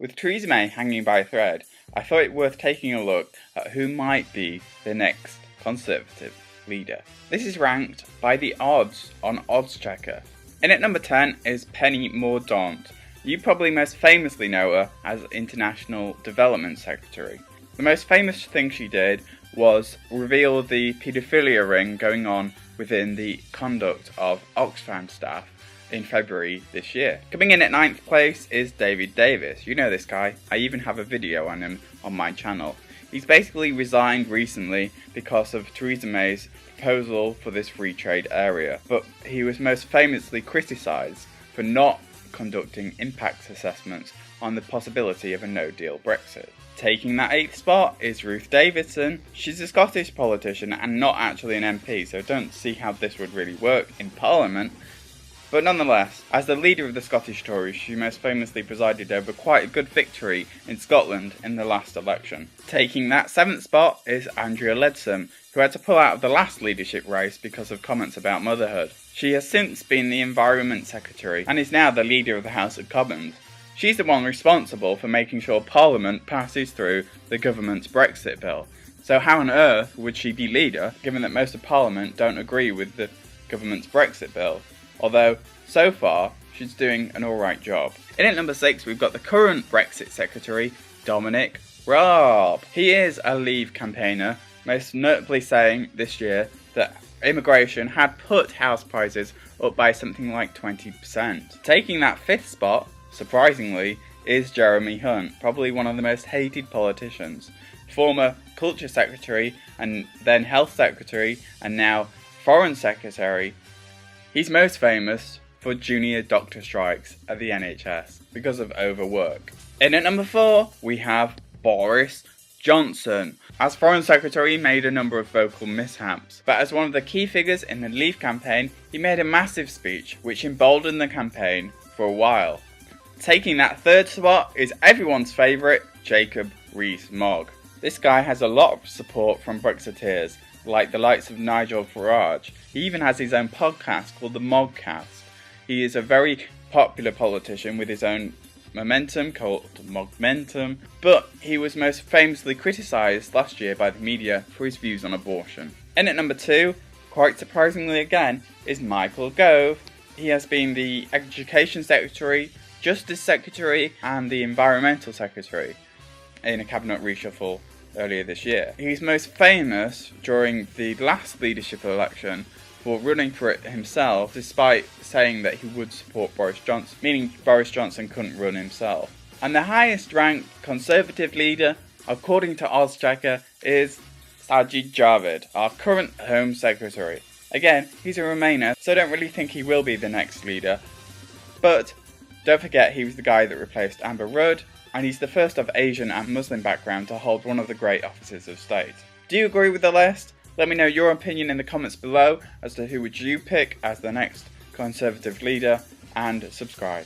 With Theresa May hanging by a thread, I thought it worth taking a look at who might be the next Conservative leader. This is ranked by the odds on Oddschecker. In at number 10 is Penny Mordaunt. You probably most famously know her as International Development Secretary. The most famous thing she did was reveal the paedophilia ring going on within the conduct of Oxfam staff in February this year. Coming in at 9th place is David Davis. You know this guy. I even have a video on him on my channel. He's basically resigned recently because of Theresa May's proposal for this free trade area, but he was most famously criticised for not conducting impact assessments on the possibility of a no-deal Brexit. Taking that 8th spot is Ruth Davidson. She's a Scottish politician and not actually an MP, so don't see how this would really work in Parliament. But nonetheless, as the leader of the Scottish Tories, she most famously presided over quite a good victory in Scotland in the last election. Taking that 7th spot is Andrea Letson, who had to pull out of the last leadership race because of comments about motherhood. She has since been the Environment Secretary and is now the leader of the House of Commons. She's the one responsible for making sure Parliament passes through the government's Brexit bill. So how on earth would she be leader, given that most of Parliament don't agree with the government's Brexit bill? Although, so far, she's doing an alright job. In at number 6, we've got the current Brexit Secretary, Dominic Raab. He is a Leave campaigner, most notably saying this year that immigration had put house prices up by something like 20%. Taking that 5th spot, surprisingly, is Jeremy Hunt, probably one of the most hated politicians. Former Culture Secretary and then Health Secretary and now Foreign Secretary. He's most famous for junior doctor strikes at the NHS because of overwork. In at number 4, we have Boris Johnson. As Foreign Secretary, he made a number of vocal mishaps, but as one of the key figures in the Leave campaign, he made a massive speech which emboldened the campaign for a while. Taking that 3rd spot is everyone's favourite, Jacob Reese Mogg. This guy has a lot of support from Brexiteers, like the likes of Nigel Farage. He even has his own podcast called the Moggcast. He is a very popular politician with his own momentum called Moggmentum, but he was most famously criticised last year by the media for his views on abortion. In at number 2, quite surprisingly again, is Michael Gove. He has been the Education Secretary, Justice Secretary and the Environmental Secretary in a cabinet reshuffle earlier this year. He's most famous during the last leadership election for running for it himself, despite saying that he would support Boris Johnson, meaning Boris Johnson couldn't run himself. And the highest ranked Conservative leader, according to Oddschecker, is Sajid Javid, our current Home Secretary. Again, he's a Remainer, so I don't really think he will be the next leader. But don't forget he was the guy that replaced Amber Rudd, and he's the first of Asian and Muslim background to hold one of the great offices of state. Do you agree with the list? Let me know your opinion in the comments below as to who would you pick as the next Conservative leader, and subscribe.